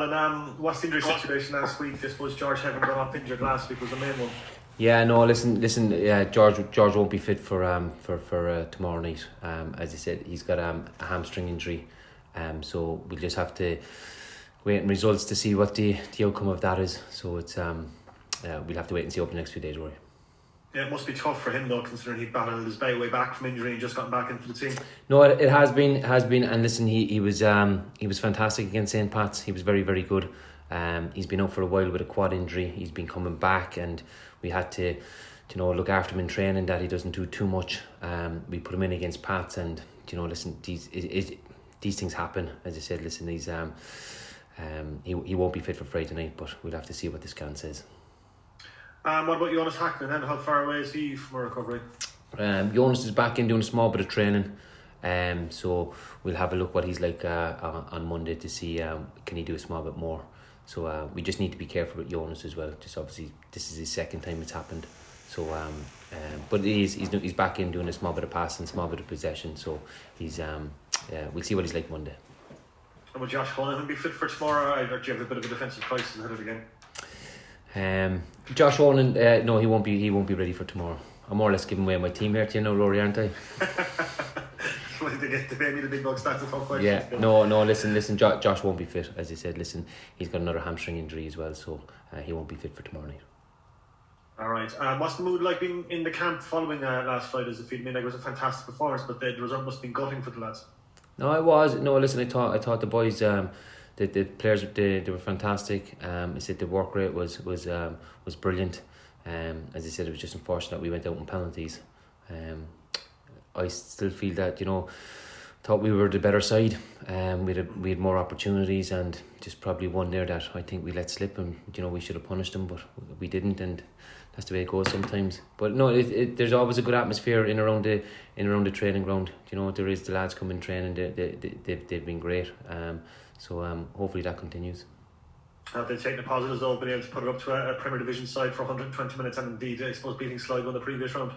Colin, what's the injury situation last week? I suppose George having gone up injured last week was the main one. Yeah, no, listen. George won't be fit for tomorrow night. As I said, he's got a hamstring injury. So we'll just have to wait on results to see what the outcome of that is. So it's we'll have to wait and see over the next few days, Rory. Yeah, it must be tough for him though, considering he battled his way back from injury and just gotten back into the team. No, it has been, and listen, he was fantastic against St. Pat's. He was very, very good. He's been out for a while with a quad injury. He's been coming back, and we had to, look after him in training that he doesn't do too much. We put him in against Pat's, and listen, these things happen. As I said, listen, he won't be fit for Friday night, but we'll have to see what the scan says. What about Jonas Hackman? And how far away is he from a recovery? Jonas is back in doing a small bit of training. So we'll have a look what he's like on Monday to see can he do a small bit more. So we just need to be careful with Jonas as well. Just obviously this is his second time it's happened. So but he's back in doing a small bit of passing, small bit of possession. So he's we'll see what he's like Monday. And will Josh Honan be fit for tomorrow, or do you have a bit of a defensive crisis ahead of the game? Josh Honan, no, he won't be ready for tomorrow. I'm more or less giving away my team here to Rory, aren't I? To pay me the big bucks, that's a tough question. Yeah, no, listen, Josh won't be fit. As I said, listen, he's got another hamstring injury as well, so he won't be fit for tomorrow night. Alright, what's the mood like being in the camp following last Friday's defeat? I mean, it was a fantastic performance, but the result must have been gutting for the lads. No, it was. No, listen, I thought the boys, the players, they were fantastic. I said the work rate was brilliant. As I said, it was just unfortunate that we went out on penalties. I still feel that thought we were the better side. We had more opportunities, and just probably one there that I think we let slip, and we should have punished them, but we didn't, and that's the way it goes sometimes. But no, there's always a good atmosphere in around the training ground. There is the lads come in training. They've been great. So hopefully that continues. Have they taken the positives though, been able to put it up to a Premier Division side for 120 minutes, and indeed I suppose beating Sligo in the previous round?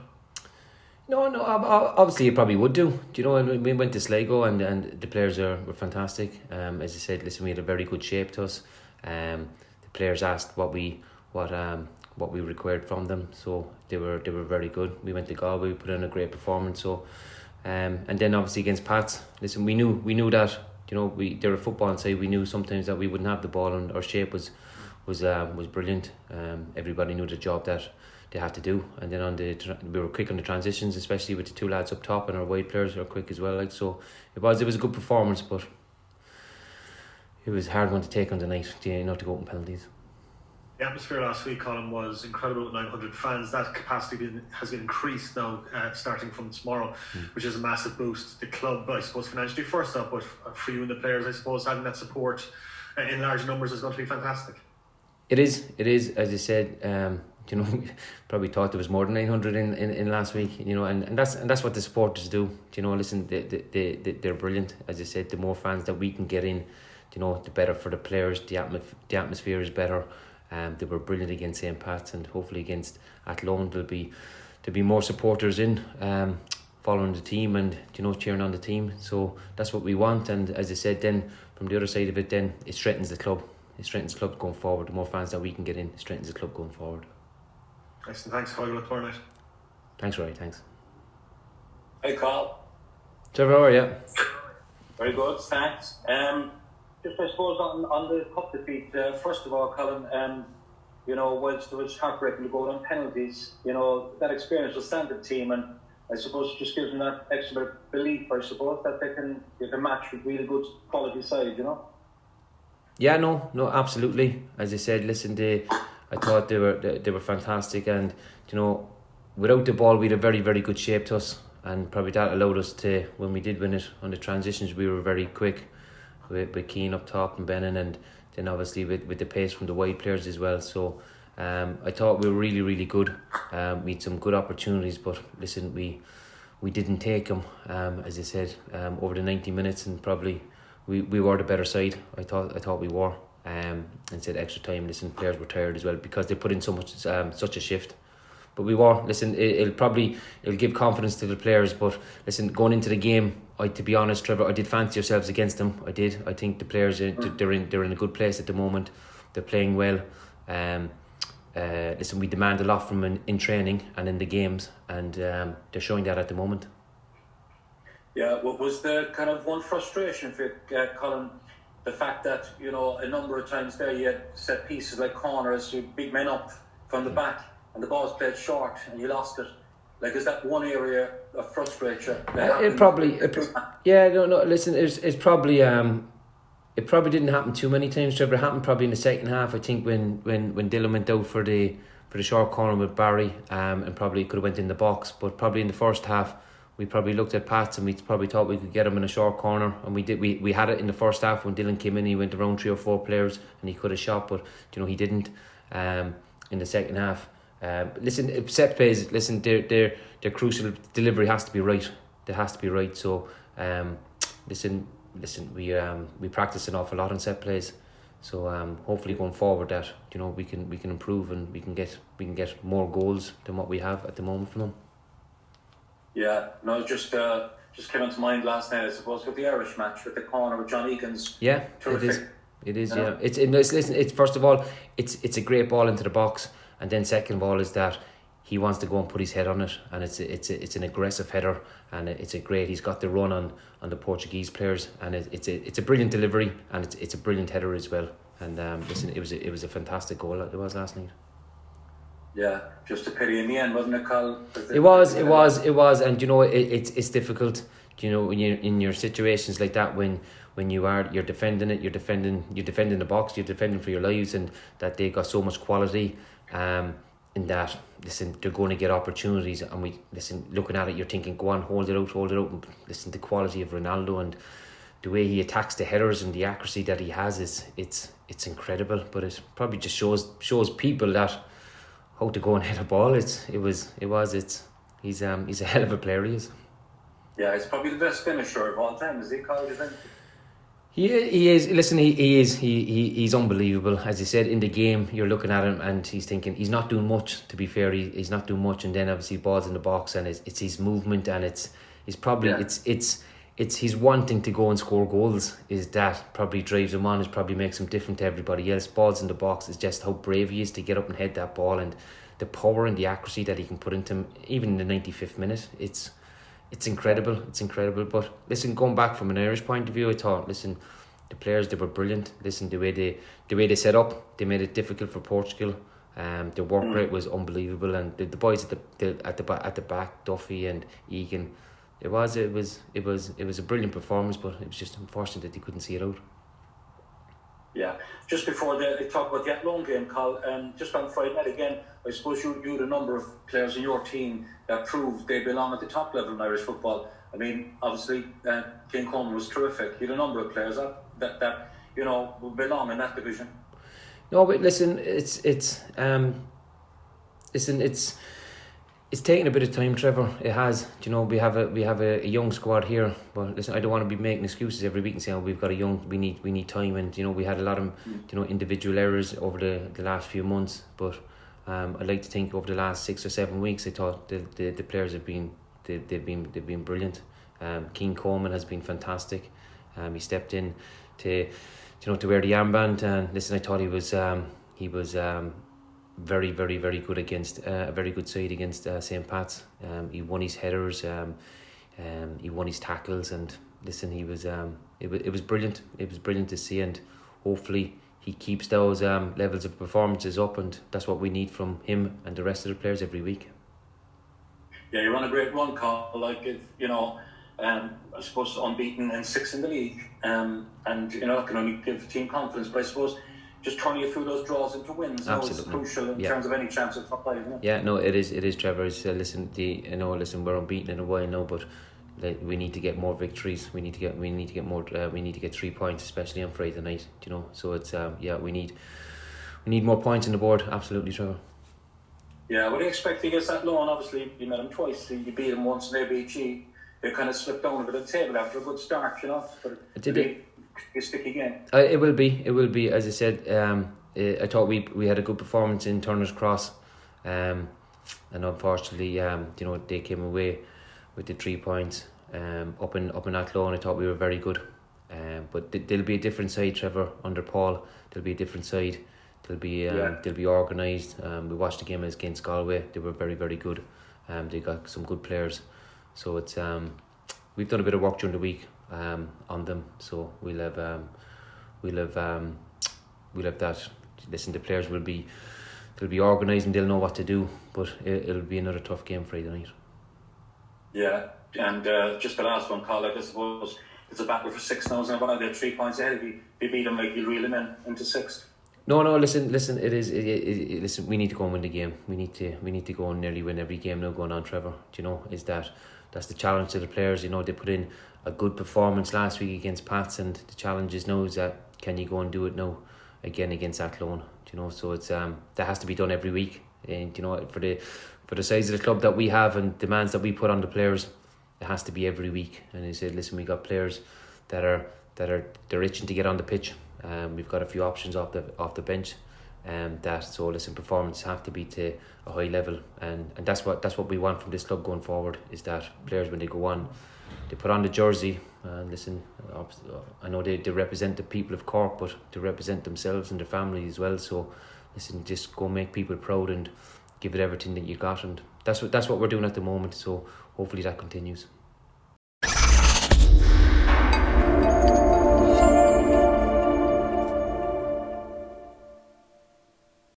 No, obviously it probably would do. We went to Sligo, and the players were fantastic. As I said, listen, we had a very good shape to us. The players asked what we required from them, so they were very good. We went to Galway, we put in a great performance. So, and then obviously against Pats, listen, we knew that they're a football side. We knew sometimes that we wouldn't have the ball, and our shape was brilliant. Everybody knew the job that they had to do, and then we were quick on the transitions, especially with the two lads up top, and our wide players are quick as well. So it was a good performance, but it was a hard one to take on the night. To go up in penalties. The atmosphere last week, Colin, was incredible with 900 fans. That capacity has been increased now, starting from tomorrow, which is a massive boost. The club, I suppose, financially first up, but for you and the players, I suppose, having that support in large numbers is going to be fantastic. It is. As I said, probably thought there was more than 900 in last week. And that's what the supporters do. Listen, they're brilliant. As I said, the more fans that we can get in, the better for the players. The atmosphere is better. They were brilliant against St. Pat's, and hopefully against Athlone there'll be more supporters in following the team and cheering on the team. So that's what we want. And as I said, then from the other side of it, then it strengthens the club. It strengthens the club going forward. The more fans that we can get in, it strengthens the club going forward. Excellent. Thanks, Colin. Look forward to it. Thanks, Rory. Thanks. Hey, Carl. Trevor, how are you? Very good, thanks. Just I suppose on the cup defeat, first of all, Colin, whilst it was heartbreaking to go on penalties, that experience will stand the team, and I suppose it just gives them that extra bit of belief, I suppose, that they can match with really good quality side, Yeah, no, absolutely. As I said, listen, I thought they were fantastic, and without the ball, we had a very, very good shape to us, and probably that allowed us to, when we did win it on the transitions, we were very quick with Keane up top and Bennon, and then obviously with the pace from the wide players as well. So I thought we were really, really good. We had some good opportunities, but listen, we didn't take them. As I said, over the 90 minutes, and probably we were the better side. I thought we were. And said extra time. Listen, players were tired as well because they put in such a shift. But we were. Listen, it'll give confidence to the players. But listen, going into the game, to be honest, Trevor, I did fancy ourselves against them. I did. I think the players they're in a good place at the moment. They're playing well. Listen, we demand a lot from them in training and in the games, and they're showing that at the moment. Yeah, what was the kind of one frustration for Colin? The fact that, you know, a number of times there you had set pieces like corners, you big men up from the back, and the ball's played short and you lost it. Like, is that one area of frustration? Listen, it's probably it probably didn't happen too many times, Trevor. It happened probably in the second half. I think when Dylan went out for the short corner with Barry, and probably could have went in the box. But probably in the first half, we probably looked at Pats and we probably thought we could get him in a short corner, and we did. We had it in the first half when Dylan came in. He went around 3 or 4 players and he could have shot, but you know he didn't. In the second half, listen, set plays. Listen, they're crucial. Delivery has to be right. It has to be right. So, listen. We practice an awful lot on set plays. So hopefully going forward that you know we can improve and we can get more goals than what we have at the moment from them. Yeah, no, just came into mind last night, I suppose, with the Irish match with the corner with John Egan's. Yeah, terrific. It is. Yeah. It's first of all, it's a great ball into the box, and then second of all is that he wants to go and put his head on it, and it's an aggressive header, and he's got the run on the Portuguese players, and it's a brilliant delivery, and it's a brilliant header as well. And listen, it was a fantastic goal it was last night. Yeah, just a pity in the end, wasn't it, Colin? It was, and you know it's difficult. You know, when you're in your situations like that, when you're defending it, you're defending the box, you're defending for your lives, and that they got so much quality. In that, listen, they're going to get opportunities, and looking at it, you're thinking, go on, hold it out. And listen, the quality of Ronaldo and the way he attacks the headers and the accuracy that he has it's incredible. But it probably just shows people that how to go and hit a ball. He's a hell of a player. He is. Yeah, he's probably the best finisher of all time. Is he, Colin? Do you think? He is. Listen, he is. He's unbelievable. As you said, in the game, you're looking at him and he's thinking he's not doing much. To be fair, he's not doing much. And then obviously balls in the box, and it's his movement, and it's his wanting to go and score goals. Is that probably drives him on? Is probably makes him different to everybody else. Balls in the box is just how brave he is to get up and head that ball, and the power and the accuracy that he can put into him, even in the 95th minute. It's incredible. It's incredible. But listen, going back from an Irish point of view, I thought, listen, the players, they were brilliant. Listen, the way they set up, they made it difficult for Portugal. The work rate was unbelievable, and the boys at the back, Duffy and Egan, it was a brilliant performance. But it was just unfortunate that they couldn't see it out. Yeah, just before they talk about the Athlone game, Colin, just on Friday night again, I suppose you had a number of players in your team that proved they belong at the top level in Irish football. I mean, obviously, King Coleman was terrific. You had a number of players that you know belong in that division. No, but listen, it's taken a bit of time, Trevor. It has. You know, we have a young squad here. But listen, I don't want to be making excuses every week and saying, we've got we need time, and you know we had a lot of individual errors over the last few months. But I'd like to think over the last 6 or 7 weeks, I thought the players have been they've been brilliant. King Coleman has been fantastic. He stepped in to wear the armband, and listen, I thought he was very, very, very good against a very good side against St. Pat's. He won his headers, he won his tackles, and listen, he was it was brilliant. It was brilliant to see, and hopefully he keeps those levels of performances up, and that's what we need from him and the rest of the players every week. Yeah, you run a great run, Colin. Like, I suppose unbeaten and 6th in the league, and that can only give team confidence. But I suppose just turning a few of those draws into wins is crucial in terms of any chance of top 5, isn't it? Yeah, no, it is, Trevor. Listen, we're unbeaten in a while now, but we need to get more victories. We need to get more. We need to get 3 points, especially on Friday night. So it's we need more points on the board. Absolutely, Trevor. Yeah, what do you expect against Athlone? Obviously, you met them twice. You beat them once, and they beat you. They kind of slipped down a bit of the table after a good start, But it be a sticky game. It will be. As I said, I thought we had a good performance in Turner's Cross, and unfortunately, they came away with the 3 points. Up in Athlone, I thought we were very good. But they'll be a different side, Trevor, under Paul. They'll be a different side. They'll be organised. We watched the game against Galway. They were very, very good. They got some good players. So it's we've done a bit of work during the week on them. So we'll have that. Listen, the players they'll be organised and they'll know what to do. But it'll be another tough game Friday night. Yeah, and just the last one, Colin, I suppose it's a battle for 6 now, and they're 3 points ahead. If you beat them, like, you reel them into 6th. No. Listen. It is. Listen, we need to go and win the game. We need to go and nearly win every game now going on, Trevor. Do you know? That's the challenge to the players. You know, they put in a good performance last week against Pats, and the challenge is now is that can you go and do it now again against Athlone? Do you know? So it's that has to be done every week. And you know, for the size of the club that we have and demands that we put on the players, it has to be every week. And he said, listen, we got players that are they're itching to get on the pitch. We've got a few options off the bench. So listen, performance have to be to a high level, and that's what we want from this club going forward. Is that players, when they go on, they put on the jersey. And listen, I know they represent the people of Cork, but they represent themselves and their family as well. So listen, just go make people proud and give it everything that you got, and that's what we're doing at the moment. So hopefully that continues.